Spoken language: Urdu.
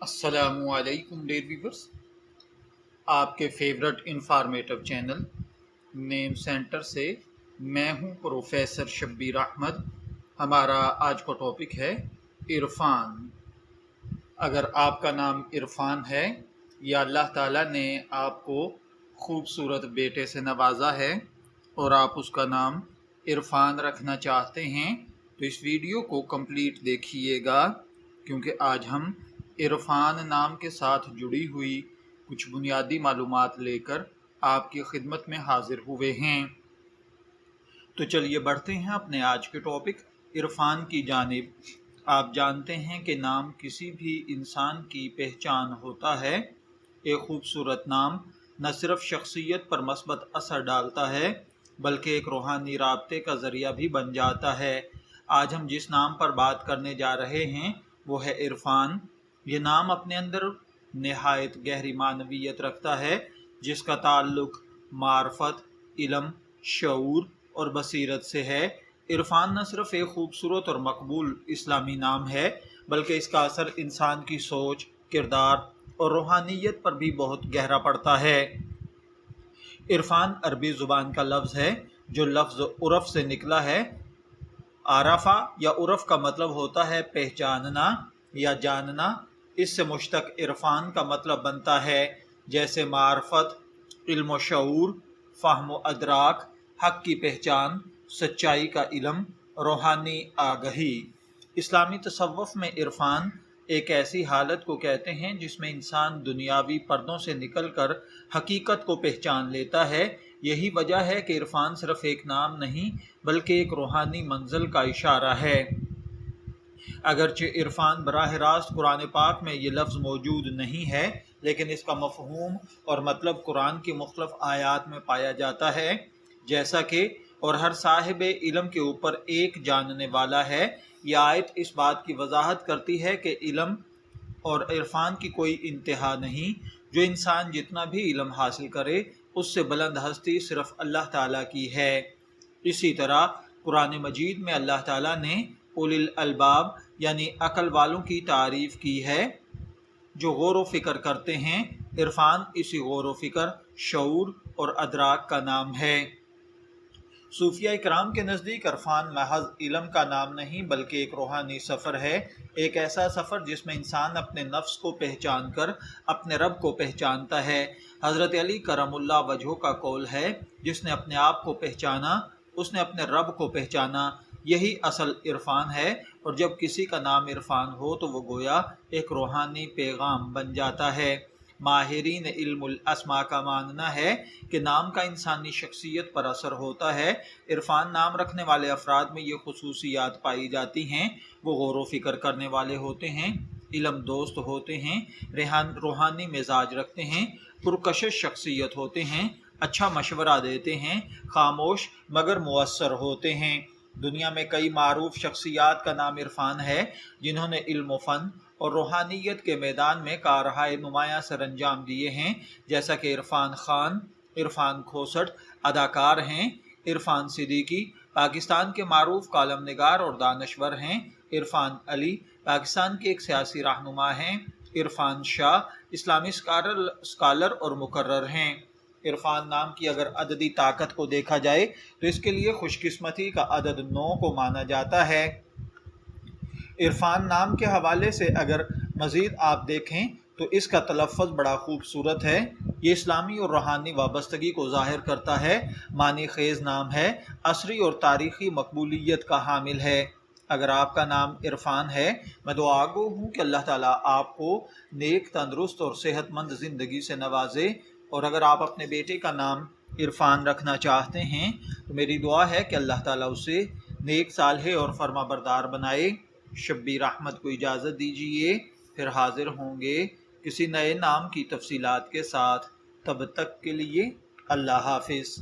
السلام علیکم ڈیئر ویورس، آپ کے فیورٹ انفارمیٹو چینل نیم سینٹر سے میں ہوں پروفیسر شبیر احمد۔ ہمارا آج کا ٹاپک ہے عرفان۔ اگر آپ کا نام عرفان ہے یا اللہ تعالیٰ نے آپ کو خوبصورت بیٹے سے نوازا ہے اور آپ اس کا نام عرفان رکھنا چاہتے ہیں تو اس ویڈیو کو کمپلیٹ دیکھیے گا، کیونکہ آج ہم عرفان نام کے ساتھ جڑی ہوئی کچھ بنیادی معلومات لے کر آپ کی خدمت میں حاضر ہوئے ہیں۔ تو چلیے بڑھتے ہیں اپنے آج کے ٹاپک عرفان کی جانب۔ آپ جانتے ہیں کہ نام کسی بھی انسان کی پہچان ہوتا ہے۔ ایک خوبصورت نام نہ صرف شخصیت پر مثبت اثر ڈالتا ہے بلکہ ایک روحانی رابطے کا ذریعہ بھی بن جاتا ہے۔ آج ہم جس نام پر بات کرنے جا رہے ہیں وہ ہے عرفان۔ یہ نام اپنے اندر نہایت گہری معنویت رکھتا ہے، جس کا تعلق معرفت، علم، شعور اور بصیرت سے ہے۔ عرفان نہ صرف ایک خوبصورت اور مقبول اسلامی نام ہے بلکہ اس کا اثر انسان کی سوچ، کردار اور روحانیت پر بھی بہت گہرا پڑتا ہے۔ عرفان عربی زبان کا لفظ ہے جو لفظ عرف سے نکلا ہے۔ عرفہ یا عرف کا مطلب ہوتا ہے پہچاننا یا جاننا۔ اس سے مشتق عرفان کا مطلب بنتا ہے جیسے معرفت، علم و شعور، فہم و ادراک، حق کی پہچان، سچائی کا علم، روحانی آگہی۔ اسلامی تصوف میں عرفان ایک ایسی حالت کو کہتے ہیں جس میں انسان دنیاوی پردوں سے نکل کر حقیقت کو پہچان لیتا ہے۔ یہی وجہ ہے کہ عرفان صرف ایک نام نہیں بلکہ ایک روحانی منزل کا اشارہ ہے۔ اگرچہ عرفان براہ راست قرآن پاک میں یہ لفظ موجود نہیں ہے، لیکن اس کا مفہوم اور مطلب قرآن کی مختلف آیات میں پایا جاتا ہے، جیسا کہ اور ہر صاحب علم کے اوپر ایک جاننے والا ہے۔ یہ آیت اس بات کی وضاحت کرتی ہے کہ علم اور عرفان کی کوئی انتہا نہیں۔ جو انسان جتنا بھی علم حاصل کرے اس سے بلند ہستی صرف اللہ تعالیٰ کی ہے۔ اسی طرح قرآن مجید میں اللہ تعالیٰ نے اولی الالباب یعنی عقل والوں کی تعریف کی ہے جو غور و فکر کرتے ہیں۔ عرفان اسی غور و فکر، شعور اور ادراک کا نام ہے۔ صوفیہ کرام کے نزدیک عرفان محض علم کا نام نہیں بلکہ ایک روحانی سفر ہے، ایک ایسا سفر جس میں انسان اپنے نفس کو پہچان کر اپنے رب کو پہچانتا ہے۔ حضرت علی کرم اللہ وجہہ کا قول ہے، جس نے اپنے آپ کو پہچانا اس نے اپنے رب کو پہچانا۔ یہی اصل عرفان ہے، اور جب کسی کا نام عرفان ہو تو وہ گویا ایک روحانی پیغام بن جاتا ہے۔ ماہرین علم الاسماء کا ماننا ہے کہ نام کا انسانی شخصیت پر اثر ہوتا ہے۔ عرفان نام رکھنے والے افراد میں یہ خصوصیات پائی جاتی ہیں: وہ غور و فکر کرنے والے ہوتے ہیں، علم دوست ہوتے ہیں، روحانی مزاج رکھتے ہیں، پرکشش شخصیت ہوتے ہیں، اچھا مشورہ دیتے ہیں، خاموش مگر مؤثر ہوتے ہیں۔ دنیا میں کئی معروف شخصیات کا نام عرفان ہے جنہوں نے علم و فن اور روحانیت کے میدان میں کارہائے نمایاں سر انجام دیے ہیں، جیسا کہ عرفان خان، عرفان کھوسٹ اداکار ہیں، عرفان صدیقی پاکستان کے معروف کالم نگار اور دانشور ہیں، عرفان علی پاکستان کے ایک سیاسی رہنما ہیں، عرفان شاہ اسلامی اسکالر اور مقرر ہیں۔ عرفان نام کی اگر عددی طاقت کو دیکھا جائے تو اس کے لیے خوش قسمتی کا عدد 9 کو مانا جاتا ہے۔ عرفان نام کے حوالے سے اگر مزید آپ دیکھیں تو اس کا تلفظ بڑا خوبصورت ہے۔ یہ اسلامی اور روحانی وابستگی کو ظاہر کرتا ہے، معنی خیز نام ہے، عصری اور تاریخی مقبولیت کا حامل ہے۔ اگر آپ کا نام عرفان ہے، میں دعا گو ہوں کہ اللہ تعالیٰ آپ کو نیک، تندرست اور صحت مند زندگی سے نوازے، اور اگر آپ اپنے بیٹے کا نام عرفان رکھنا چاہتے ہیں تو میری دعا ہے کہ اللہ تعالیٰ اسے نیک، صالح اور فرما بردار بنائے۔ شبیر احمد کو اجازت دیجیے، پھر حاضر ہوں گے کسی نئے نام کی تفصیلات کے ساتھ۔ تب تک کے لیے اللہ حافظ۔